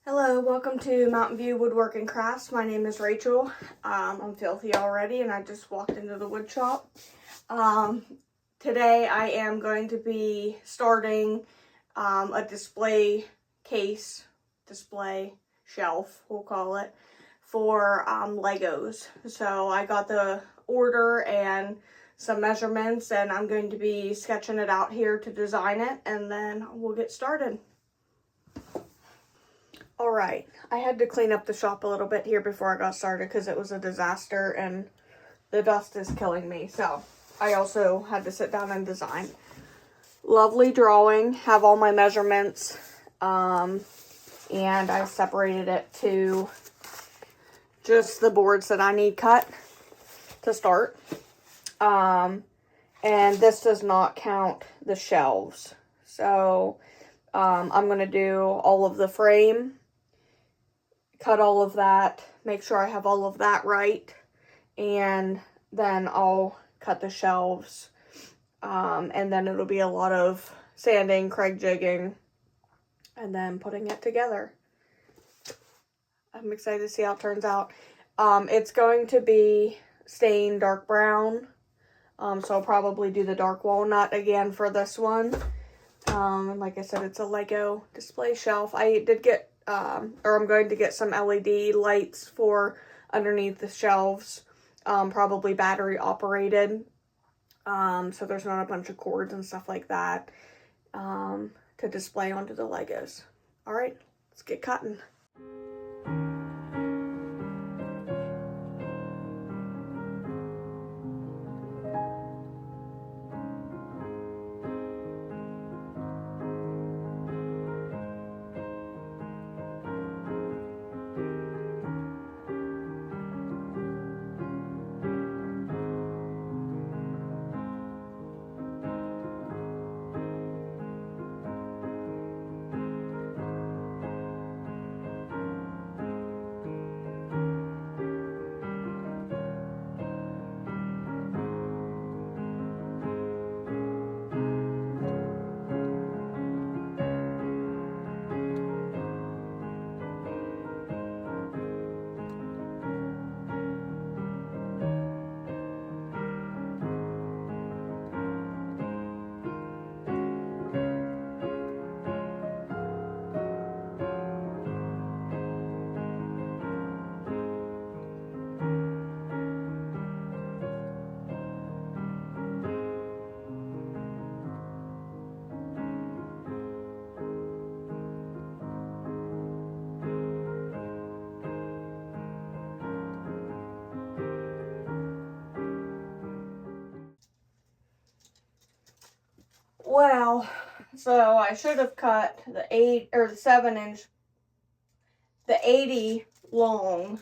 Hello, welcome to Mountain View Woodwork and Crafts. My name is Rachel. I'm filthy already and I just walked into the wood shop. Today I am going to be starting a display shelf, we'll call it, for Legos. So I got the order and some measurements and I'm going to be sketching it out here to design it, and then we'll get started. Alright, I had to clean up the shop a little bit here before I got started because it was a disaster and the dust is killing me. So I also had to sit down and design. Lovely drawing, have all my measurements, and I separated it to just the boards that I need cut to start. And this does not count the shelves. So I'm going to do all of the frame, cut all of that, make sure I have all of that right, and then I'll cut the shelves, and then it'll be a lot of sanding, Craig jigging, and then putting it together. I'm excited to see how it turns out. It's going to be stained dark brown, so I'll probably do the dark walnut again for this one. And like I said, it's a Lego display shelf. I did get, I'm going to get some LED lights for underneath the shelves, probably battery operated, so there's not a bunch of cords and stuff like that, to display onto the Legos. Alright, let's get cutting. Well, so I should have cut the 80 long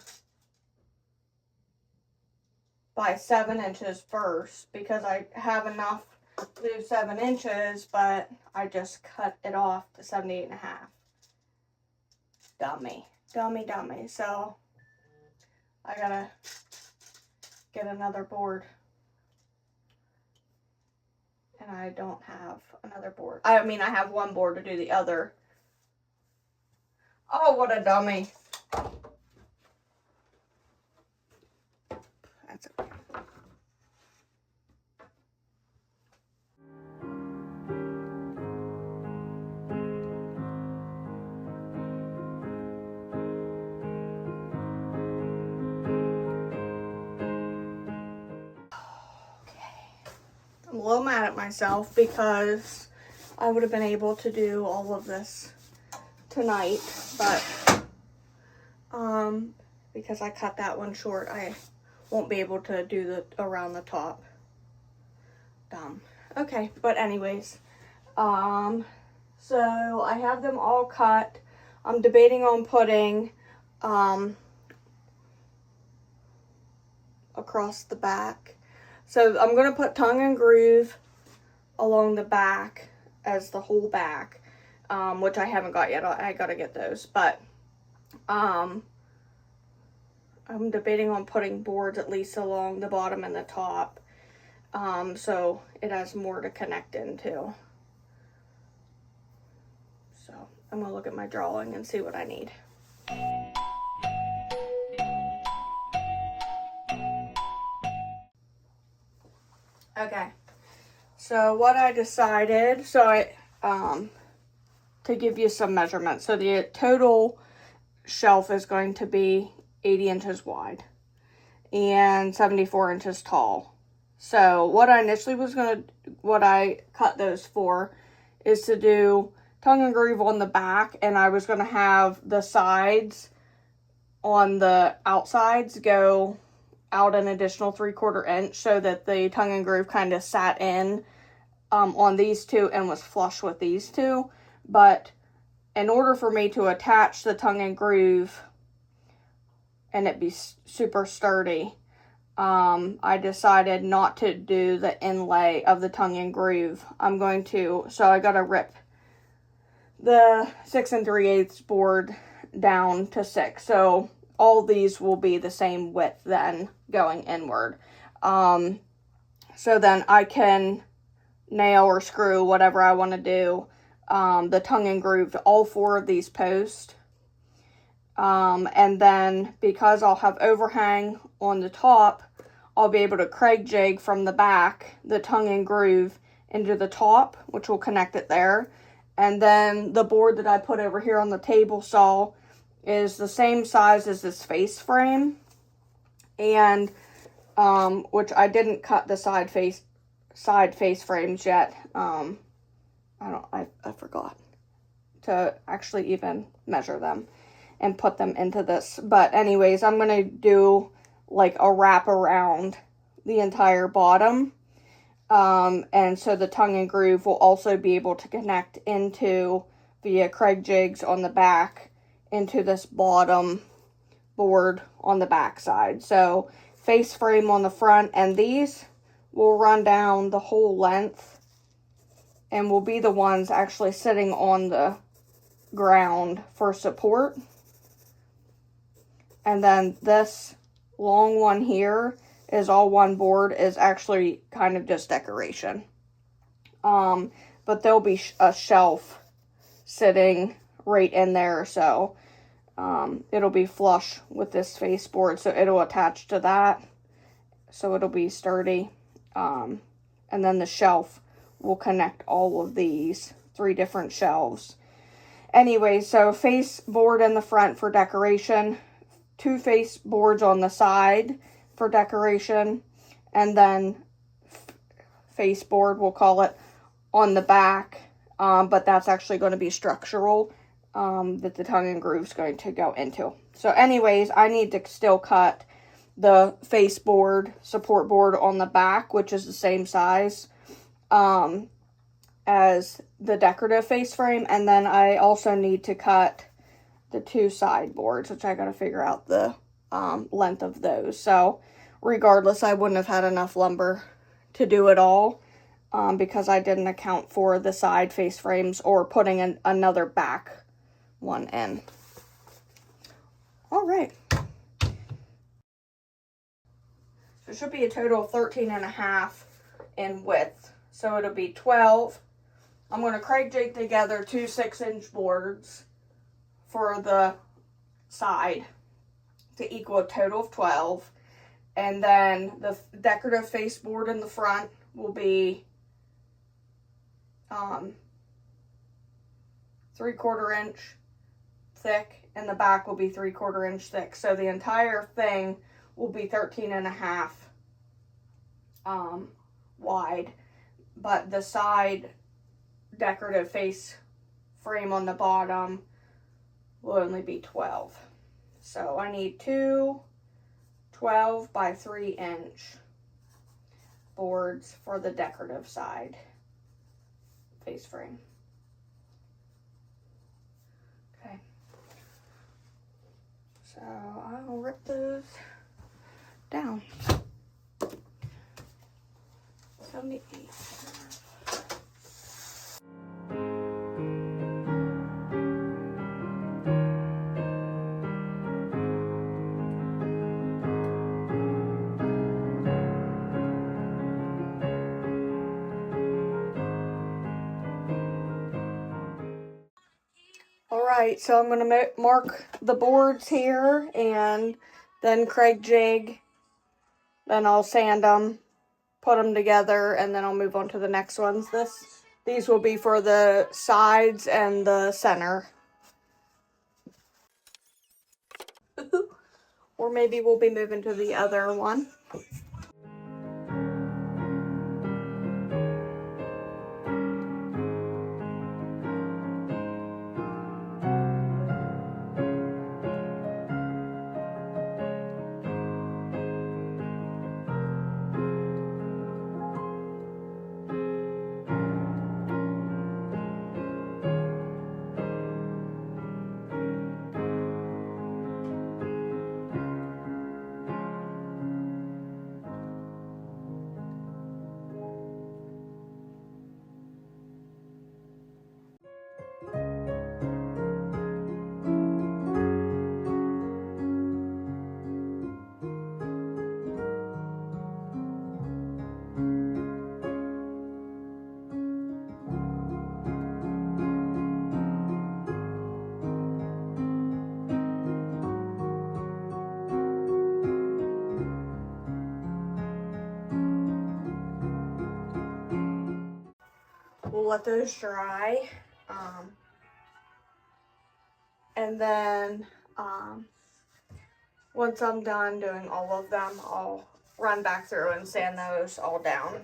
by 7 inches first, because I have enough to do 7 inches, but I just cut it off to 78.5. Dummy. So I gotta get another board. And I don't have another board. I mean, I have one board to do the other. Oh, what a dummy. That's okay. I'm a little mad at myself because I would have been able to do all of this tonight, but because I cut that one short, I won't be able to do the around the top. Dumb. Okay, but anyways, so I have them all cut. I'm debating on putting across the back. So I'm going to put tongue and groove along the back as the whole back, which I haven't got yet. I got to get those. But I'm debating on putting boards at least along the bottom and the top, so it has more to connect into. So I'm going to look at my drawing and see what I need. Okay, so what I decided, to give you some measurements. So the total shelf is going to be 80 inches wide and 74 inches tall. So what I initially what I cut those for is to do tongue and groove on the back, and I was going to have the sides on the outsides go out an additional 3/4 inch so that the tongue and groove kind of sat in on these two and was flush with these two. But in order for me to attach the tongue and groove and it be super sturdy, I decided not to do the inlay of the tongue and groove. So I got to rip the 6 3/8 board down to 6. So all these will be the same width then going inward. So then I can nail or screw whatever I want to do the tongue and groove to all 4 of these posts. And then because I'll have overhang on the top, I'll be able to Craig jig from the back the tongue and groove into the top, which will connect it there. And then the board that I put over here on the table saw is the same size as this face frame, and which I didn't cut the side face frames yet. I forgot to actually even measure them and put them into this. But anyways, I'm gonna do like a wrap around the entire bottom. And so the tongue and groove will also be able to connect into via Craig jigs on the back into this bottom board on the back side. So face frame on the front, and these will run down the whole length and will be the ones actually sitting on the ground for support. And then this long one here is all one board, is actually kind of just decoration. But there'll be a shelf sitting right in there, so it'll be flush with this face board, so it'll attach to that, so it'll be sturdy. And then the shelf will connect all of these 3 different shelves. Anyway, so face board in the front for decoration, 2 face boards on the side for decoration, and then face board, we'll call it, on the back, but that's actually going to be structural, that the tongue and groove is going to go into. So anyways, I need to still cut the face board, support board on the back, which is the same size as the decorative face frame, and then I also need to cut the 2 side boards, which I got to figure out the length of those. So regardless, I wouldn't have had enough lumber to do it all, because I didn't account for the side face frames or putting another back one in. All right. So it should be a total of 13.5 in width. So it'll be 12. I'm going to Craig jig together 2 6-inch boards for the side to equal a total of 12. And then the decorative face board in the front will be 3/4 inch thick, and the back will be 3/4 inch thick. So the entire thing will be 13.5 wide, but the side decorative face frame on the bottom will only be 12. So I need 2 12 by 3-inch boards for the decorative side face frame. Okay. So I'll rip those down. 78. Alright, so I'm going to mark the boards here, and then Craig jig. Then I'll sand them, put them together, and then I'll move on to the next ones. These will be for the sides and the center. Or maybe we'll be moving to the other one. We'll let those dry. And then once I'm done doing all of them, I'll run back through and sand those all down.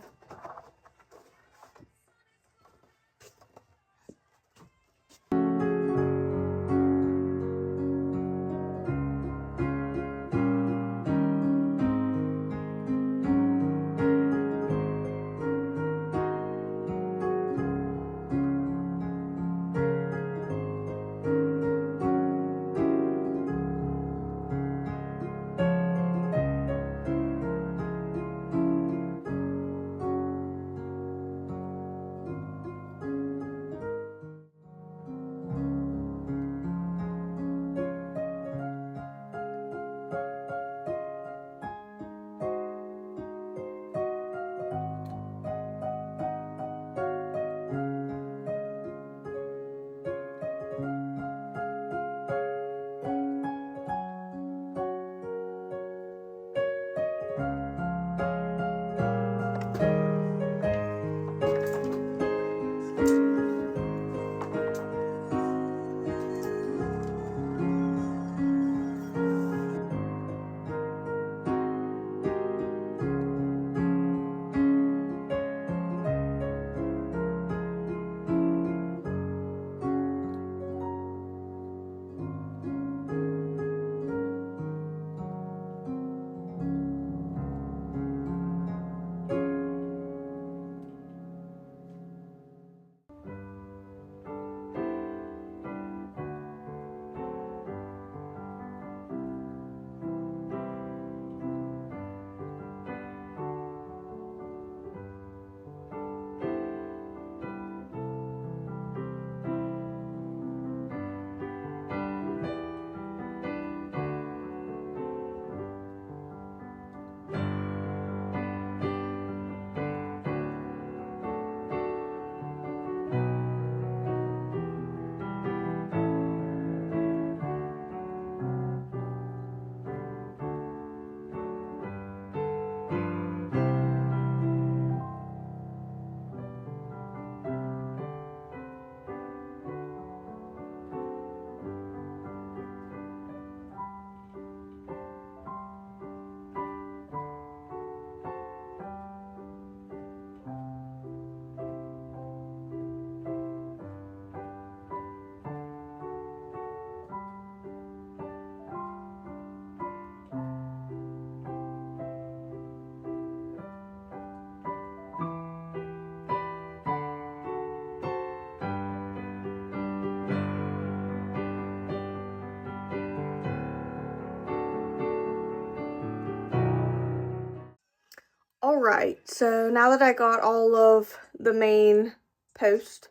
Alright, so now that I got all of the main post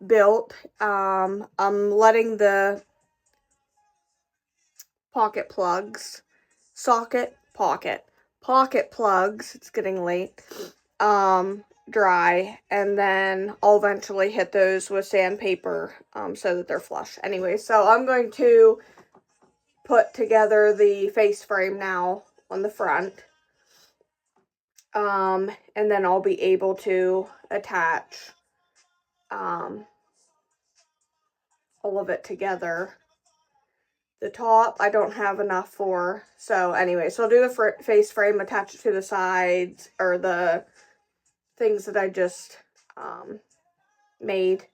built, I'm letting the pocket plugs, pocket plugs, it's getting late, dry, and then I'll eventually hit those with sandpaper so that they're flush. Anyway, so I'm going to put together the face frame now on the front. And then I'll be able to attach all of it together. The top I don't have enough for, so anyway, so I'll do the face frame, attach it to the sides, or the things that I just made,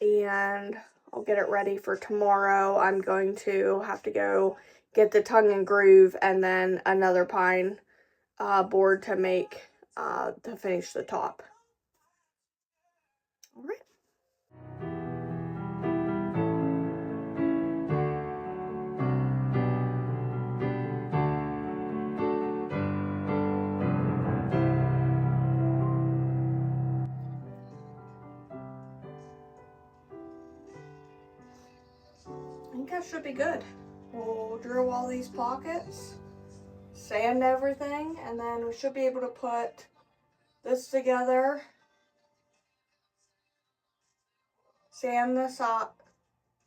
and I'll get it ready for tomorrow. I'm going to have to go get the tongue and groove and then another pine board to make to finish the top. All right. I think that should be good. We'll drill all these pockets, sand everything, and then we should be able to put this together, sand this up,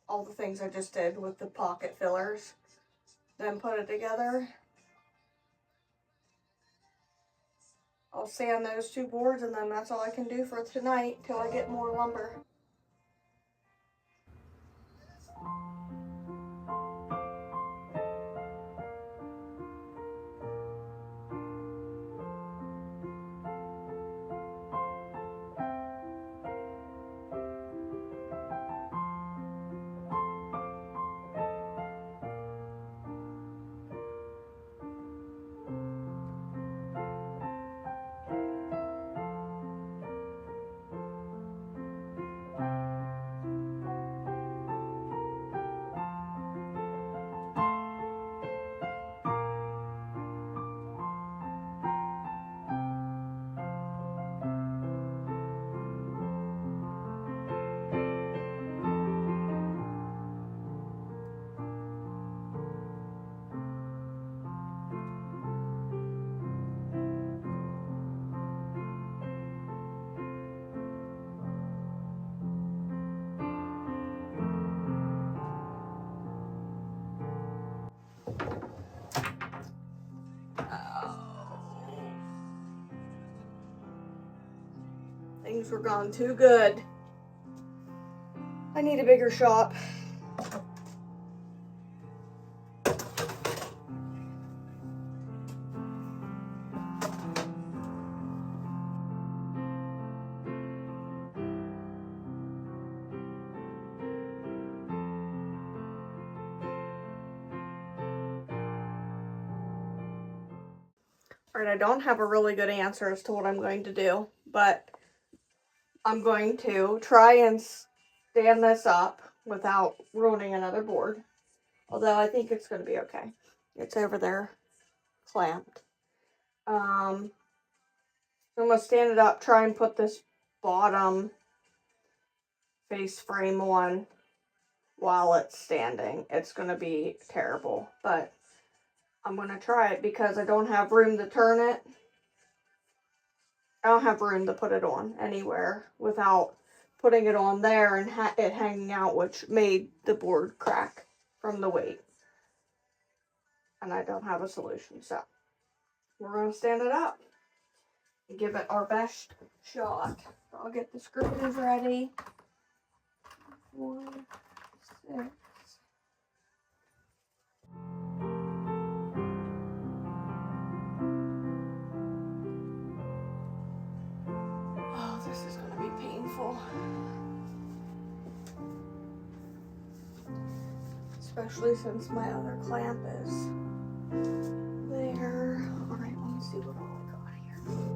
all the things I just did with the pocket fillers, then put it together. I'll sand those two boards, and then that's all I can do for tonight till I get more lumber. Things were going too good. I need a bigger shop. Alright, I don't have a really good answer as to what I'm going to do, but I'm going to try and stand this up without ruining another board. Although I think it's going to be okay. It's over there clamped. I'm going to stand it up, try and put this bottom face frame on while it's standing. It's going to be terrible, but I'm going to try it because I don't have room to turn it. I don't have room to put it on anywhere without putting it on there and it hanging out, which made the board crack from the weight. And I don't have a solution, so we're going to stand it up and give it our best shot. I'll get the screws ready. 4, 6. Oh, this is going to be painful. Especially since my other clamp is there. Alright, let me see what all I got here.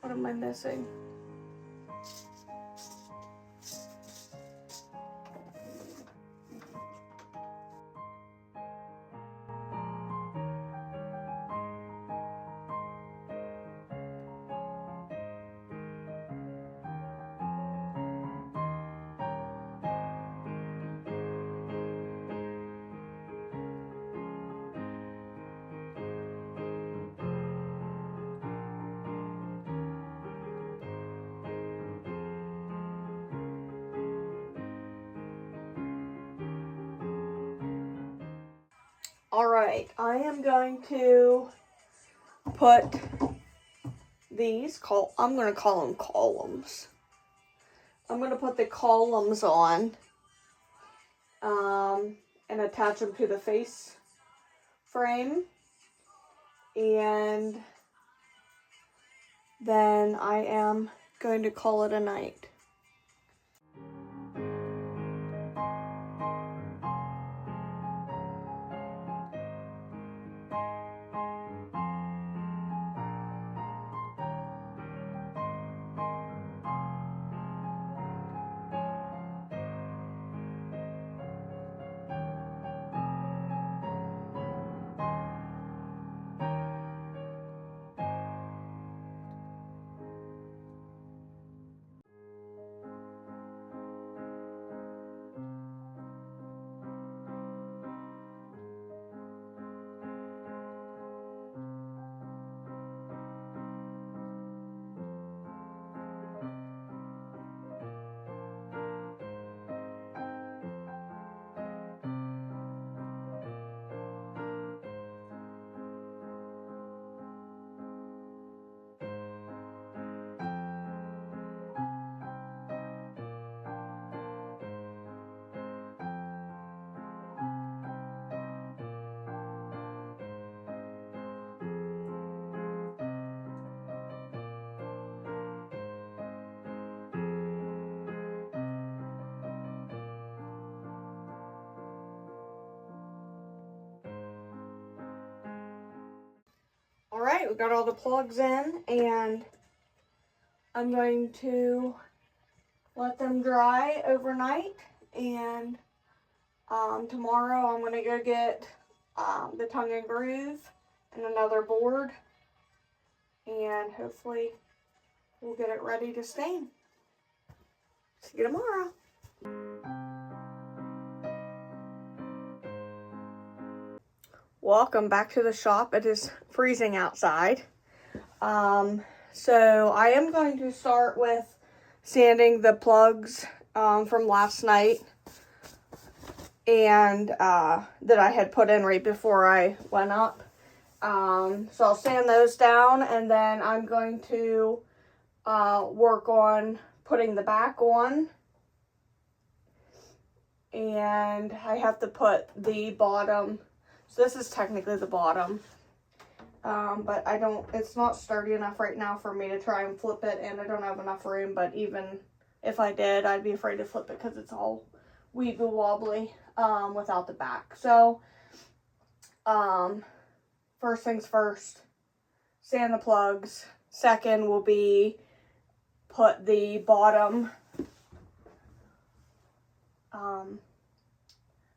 What am I missing? Alright, I am going to put these, I'm going to call them columns. I'm going to put the columns on and attach them to the face frame. And then I am going to call it a night. Alright, we got all the plugs in, and I'm going to let them dry overnight, and tomorrow I'm going to go get the tongue and groove and another board, and hopefully we'll get it ready to stain. See you tomorrow. Welcome back to the shop. It is freezing outside. So I am going to start with sanding the plugs from last night, and that I had put in right before I went up. So I'll sand those down, and then I'm going to work on putting the back on. And I have to put the bottom. So this is technically the bottom, but it's not sturdy enough right now for me to try and flip it, and I don't have enough room, but even if I did, I'd be afraid to flip it because it's all weeble wobbly without the back. So, first things first, sand the plugs. Second will be put the bottom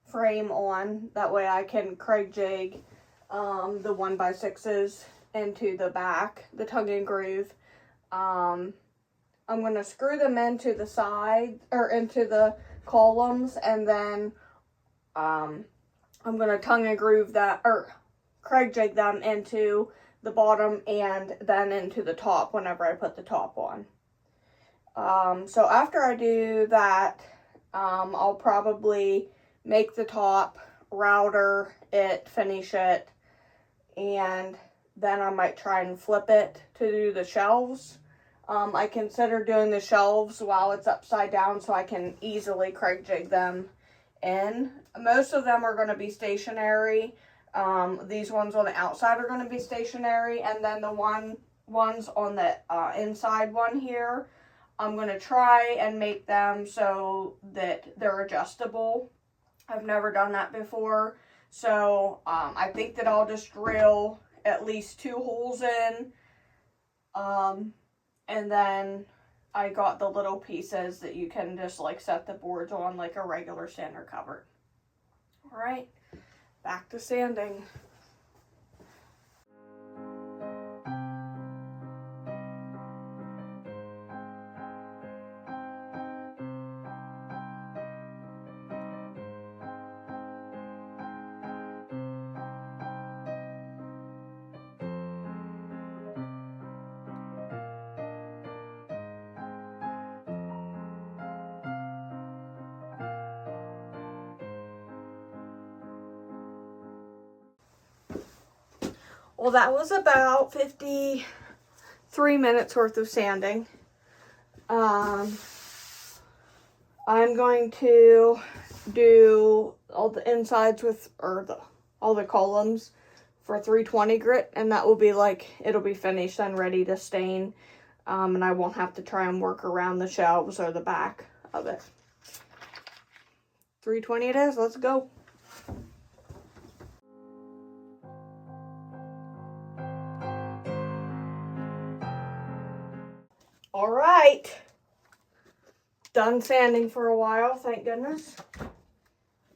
frame on. That way I can Craig jig the 1x6s into the back, the tongue and groove. I'm going to screw them into the side, or into the columns, and then I'm going to tongue and groove that, or Craig jig them into the bottom and then into the top whenever I put the top on. So after I do that, I'll probably make the top, router it, finish it, and then I might try and flip it to do the shelves. I consider doing the shelves while it's upside down so I can easily Craig jig them in. Most of them are going to be stationary. These ones on the outside are going to be stationary, and then the ones on the inside one here, I'm going to try and make them so that they're adjustable. I've never done that before, so I think that I'll just drill at least 2 holes in, And then I got the little pieces that you can just like set the boards on like a regular sander cupboard. All right, back to sanding. Well, that was about 53 minutes worth of sanding. I'm going to do all the insides with, all the columns for 320 grit, and that will be like, it'll be finished and ready to stain, and I won't have to try and work around the shelves or the back of it. 320 it is, let's go. All right, done sanding for a while, thank goodness.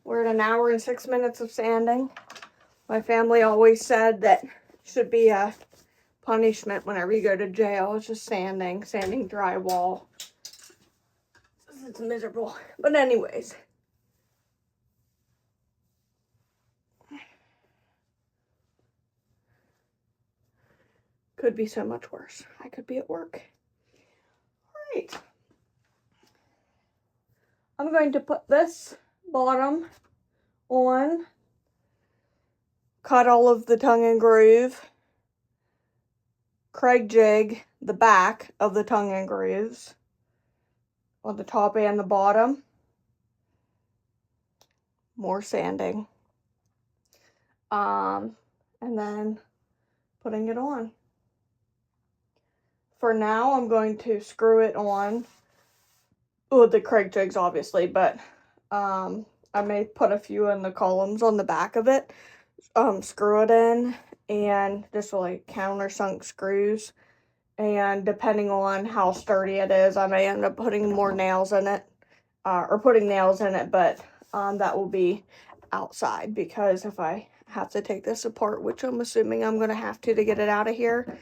We're at 1 hour and 6 minutes of sanding. My family always said that should be a punishment whenever you go to jail. It's just sanding drywall. It's miserable. But anyways. Could be so much worse. I could be at work. Alright. I'm going to put this bottom on. Cut all of the tongue and groove. Craig jig the back of the tongue and grooves on the top and the bottom. More sanding. And then putting it on. For now, I'm going to screw it on with the Craig jigs, obviously, but I may put a few in the columns on the back of it. Screw it in, and just like countersunk screws. And depending on how sturdy it is, I may end up putting more nails in it, or putting nails in it, but that will be outside, because if I have to take this apart, which I'm assuming I'm going to have to get it out of here,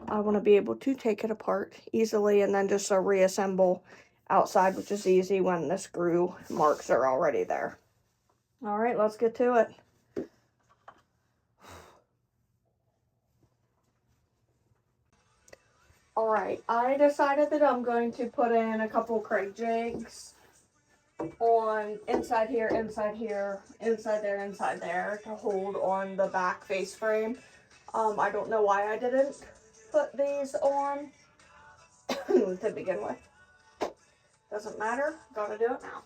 I want to be able to take it apart easily and then just reassemble outside, which is easy when the screw marks are already there. All right, let's get to it. All right, I decided that I'm going to put in a couple Craig jigs on inside here, inside there to hold on the back face frame. I don't know why I didn't put these on to begin with. Doesn't matter, gotta do it now.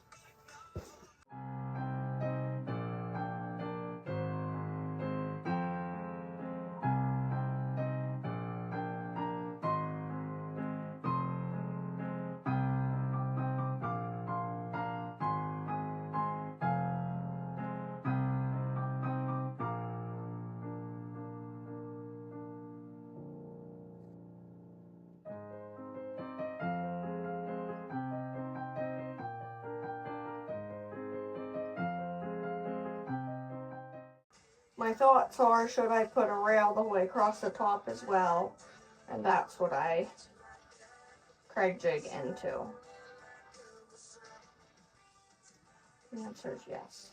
My thoughts are, should I put a rail the way across the top as well? And that's what I Craig jig into. The answer is yes.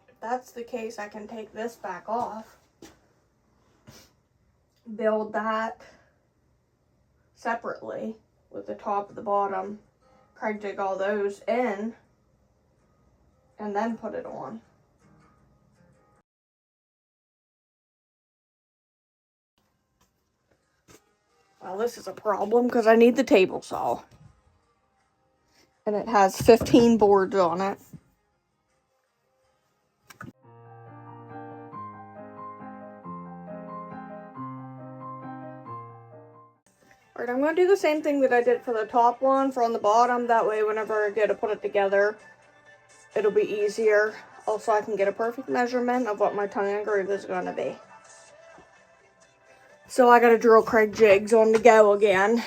If that's the case, I can take this back off, build that separately with the top and the bottom, Craig jig all those in, and then put it on. Well, this is a problem because I need the table saw. And it has 15 boards on it. Alright, I'm going to do the same thing that I did for the top one for on the bottom. That way, whenever I go to put it together, it'll be easier. Also, I can get a perfect measurement of what my tongue and groove is going to be. So I gotta drill Craig jigs on the go again.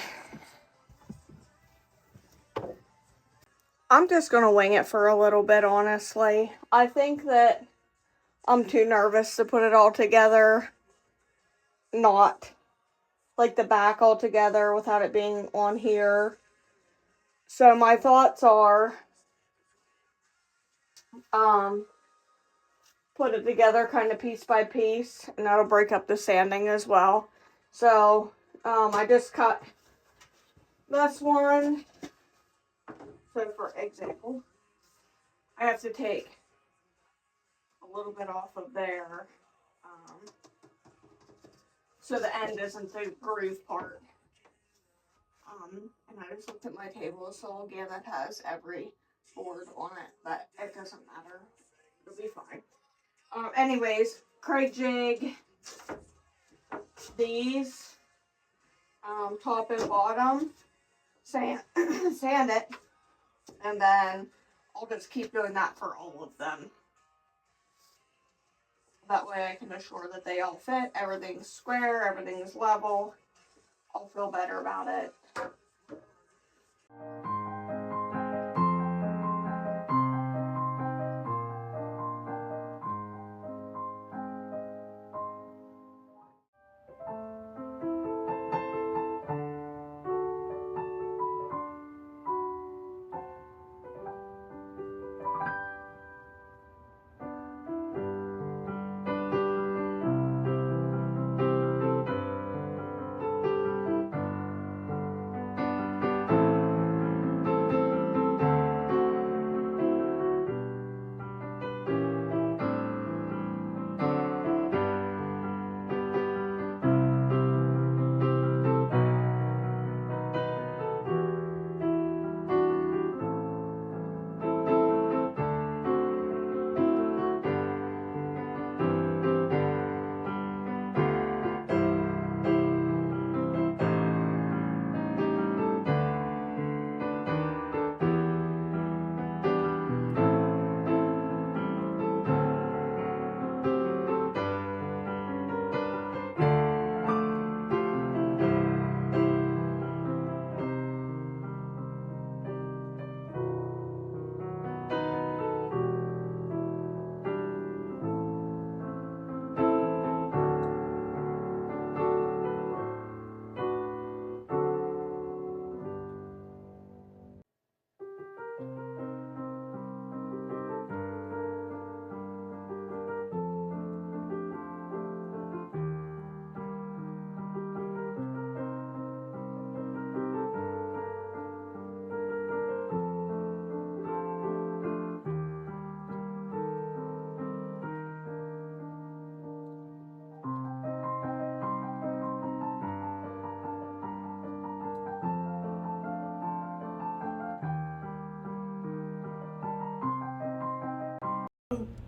I'm just gonna wing it for a little bit, honestly. I think that I'm too nervous to put it all together. Not like the back all together without it being on here. So my thoughts are, put it together kind of piece by piece, and that'll break up the sanding as well. So, I just cut this one. So for example, I have to take a little bit off of there. So the end isn't the groove part. And I just looked at my table, so again, it has every board on it, but it doesn't matter. It'll be fine. Anyways, Craig jig these, top and bottom, sand, sand it, and then I'll just keep doing that for all of them. That way I can assure that they all fit, everything's square, everything's level. I'll feel better about it.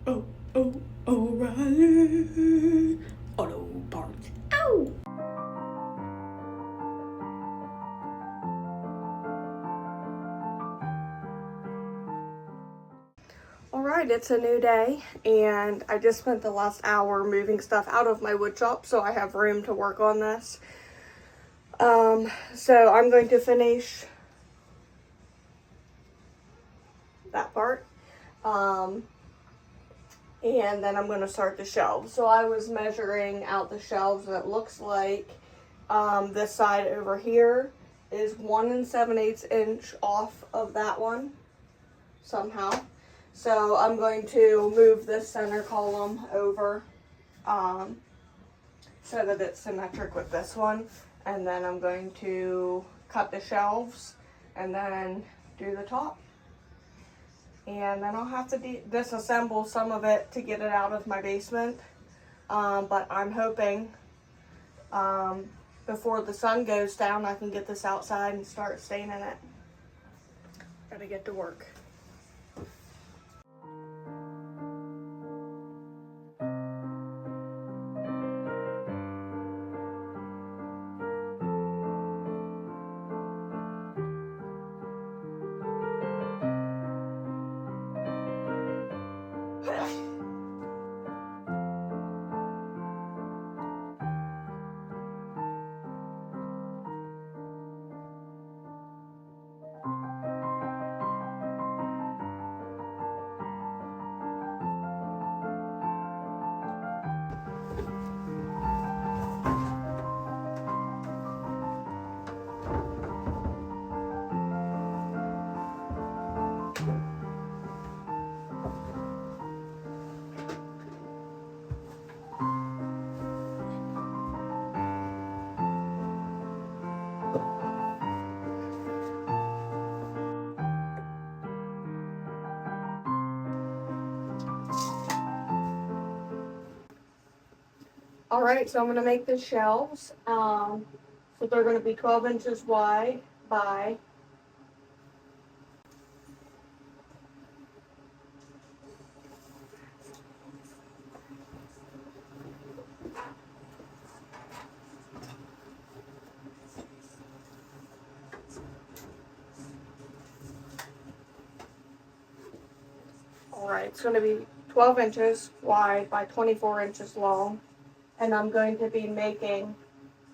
Oh, O'Reilly Auto Parts. Ow! Alright, it's a new day, and I just spent the last hour moving stuff out of my wood shop, so I have room to work on this. So I'm going to finish that part. And then I'm going to start the shelves. So I was measuring out the shelves, and it looks like this side over here is 1 7/8 inch off of that one somehow. So I'm going to move this center column over so that it's symmetric with this one. And then I'm going to cut the shelves and then do the top. And then I'll have to disassemble some of it to get it out of my basement. But I'm hoping before the sun goes down, I can get this outside and start staining it. Gotta get to work. Alright, so I'm going to make the shelves. So they're going to be 12 inches wide by Alright, it's going to be 12 inches wide by 24 inches long. And I'm going to be making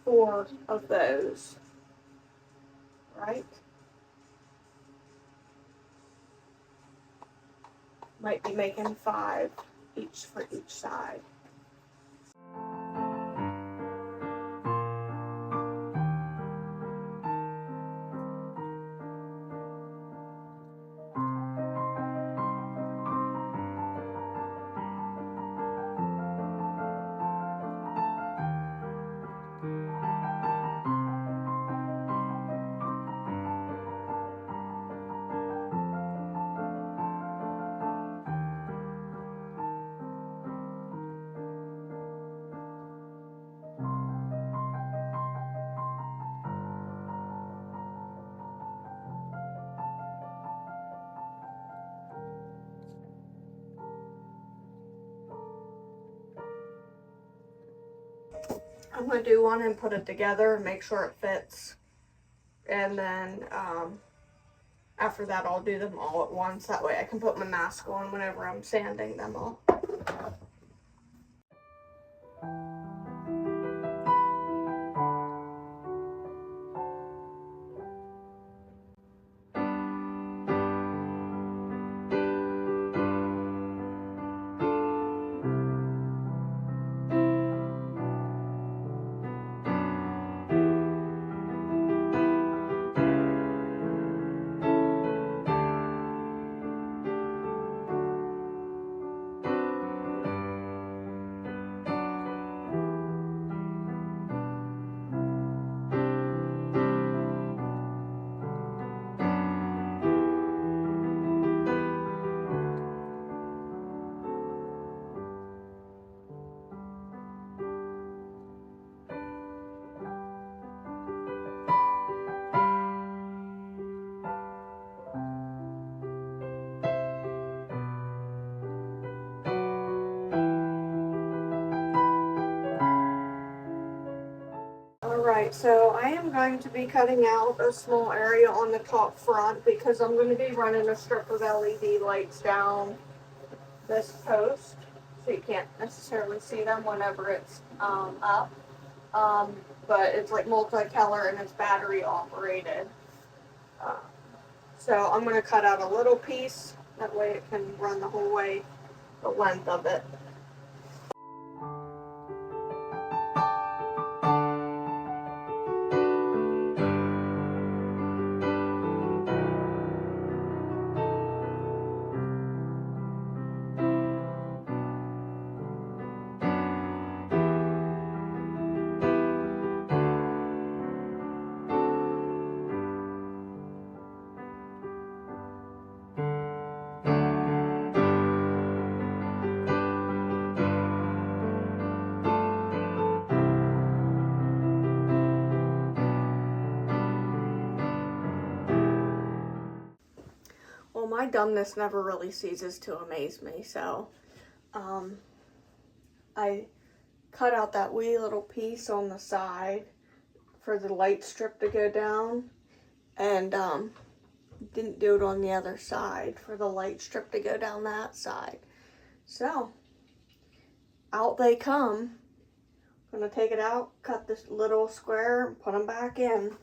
4 of those. Right? Might be making 5 each for each side. I'm going to do one and put it together and make sure it fits. And then after that I'll do them all at once. That way I can put my mask on whenever I'm sanding them all. Alright, so I am going to be cutting out a small area on the top front because I'm going to be running a strip of LED lights down this post, so you can't necessarily see them whenever it's up. But it's like multi-color and it's battery operated. So I'm going to cut out a little piece, that way it can run the whole way, the length of it. Well, my dumbness never really ceases to amaze me, so I cut out that wee little piece on the side for the light strip to go down, and didn't do it on the other side for the light strip to go down that side. So out they come. I'm gonna take it out, cut this little square, and put them back in.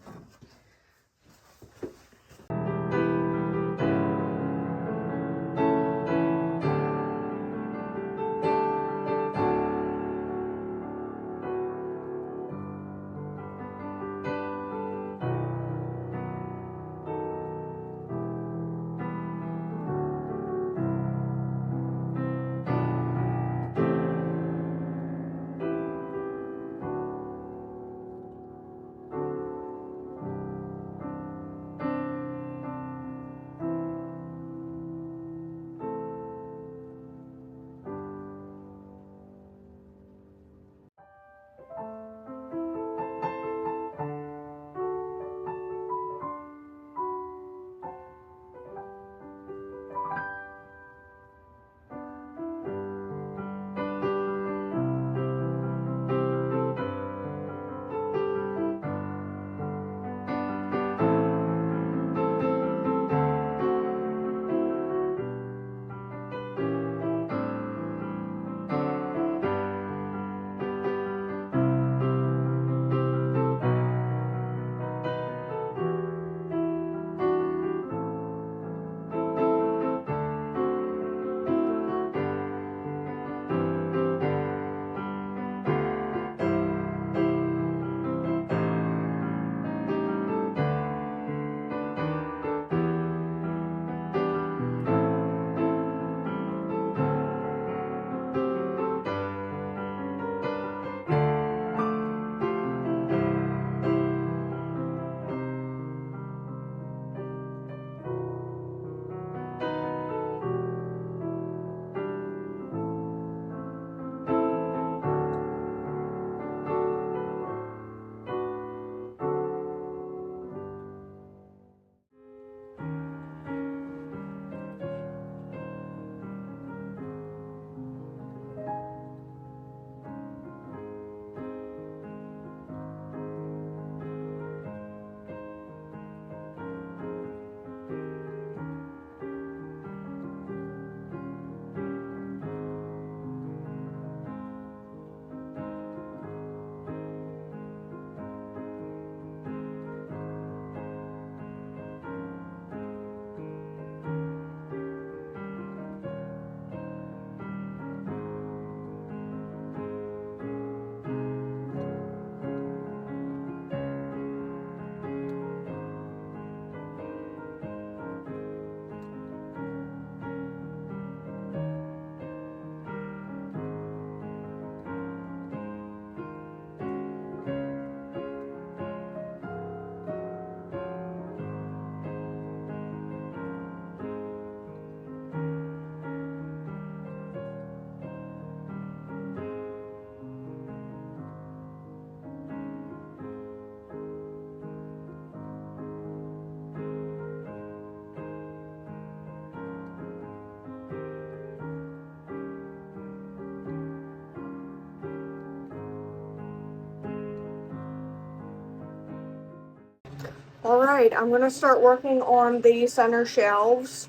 Alright, I'm going to start working on the center shelves.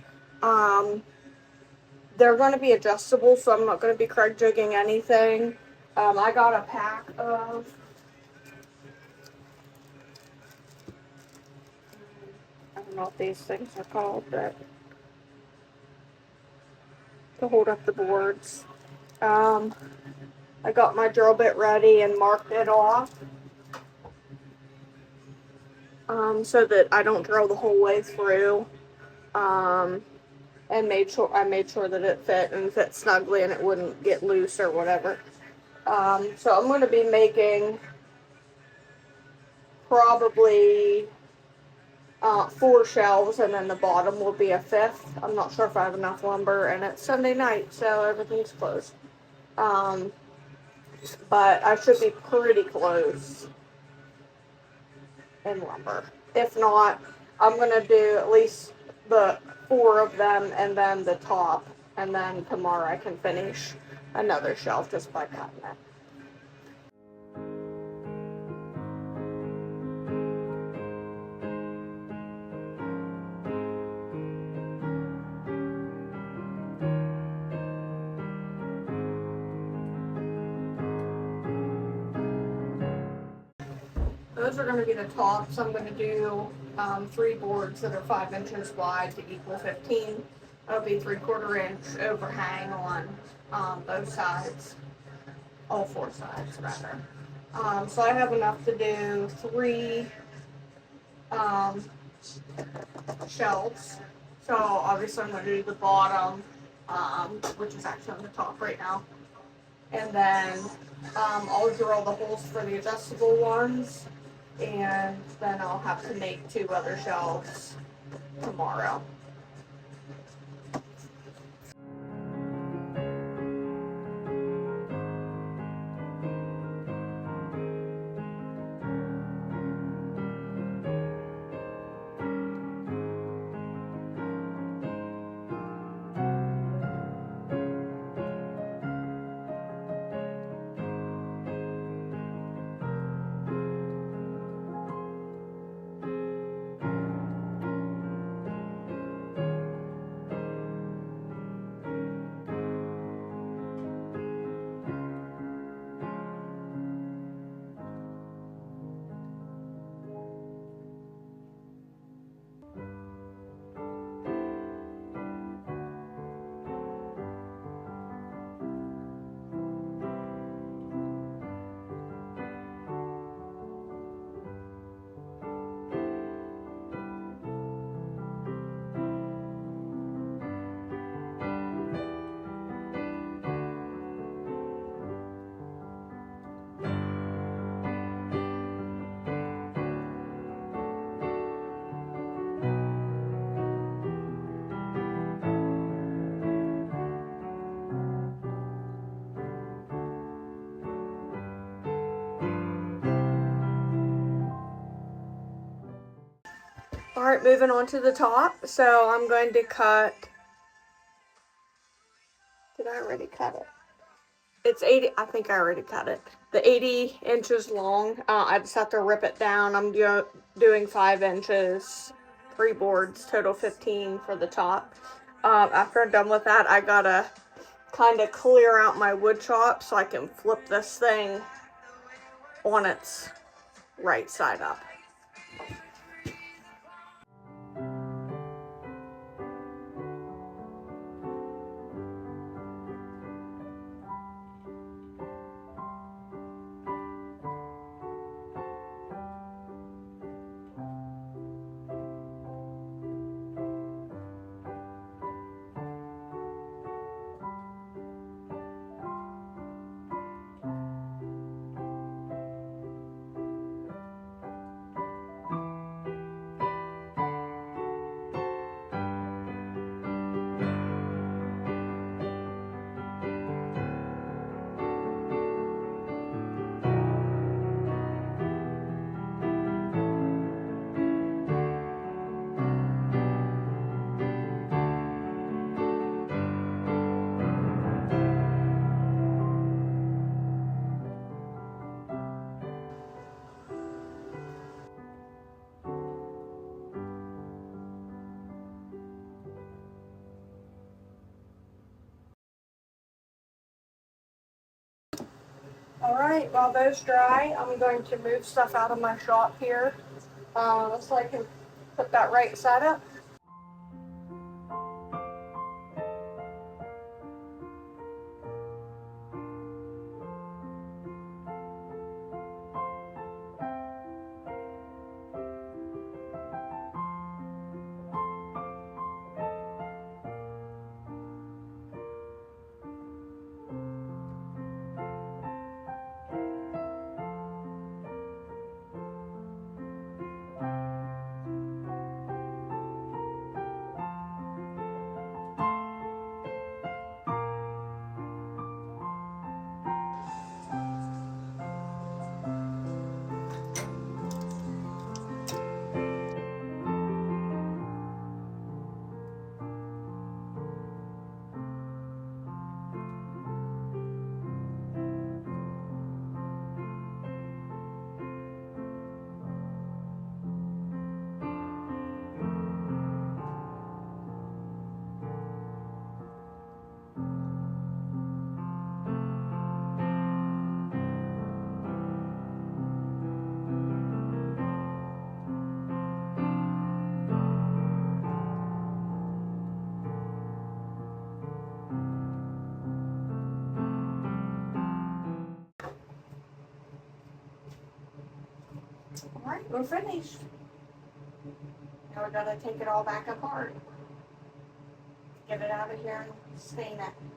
They're going to be adjustable, so I'm not going to be Craig jigging anything. I got a pack of, I don't know what these things are called, but to hold up the boards. I got my drill bit ready and marked it off, so that I don't drill the whole way through. And I made sure that it fit and fit snugly and it wouldn't get loose or whatever. So I'm going to be making probably 4 shelves, and then the bottom will be a 5th. I'm not sure if I have enough lumber, and it's Sunday night, so everything's closed. But I should be pretty close in lumber. If not, I'm going to do at least the 4 of them and then the top, and then tomorrow I can finish another shelf just by cutting it. Those are going to be the tops. I'm going to do 3 boards that are 5 inches wide to equal 15. That'll be 3/4 inch overhang on both sides, all 4 sides rather. So I have enough to do 3 shelves. So obviously I'm going to do the bottom, which is actually on the top right now. And then I'll drill the holes for the adjustable ones. And then I'll have to make 2 other shelves tomorrow. Alright, moving on to the top. So I'm going to cut, did I already cut it? It's 80, I think I already cut it. The 80 inches long. I just have to rip it down. I'm doing 5 inches, 3 boards, total 15 for the top. After I'm done with that, I gotta kind of clear out my wood chop so I can flip this thing on its right side up. Alright, while those dry, I'm going to move stuff out of my shop here so I can put that right side up. Alright, we're finished. Now we gotta take it all back apart. Get it out of here and stain it.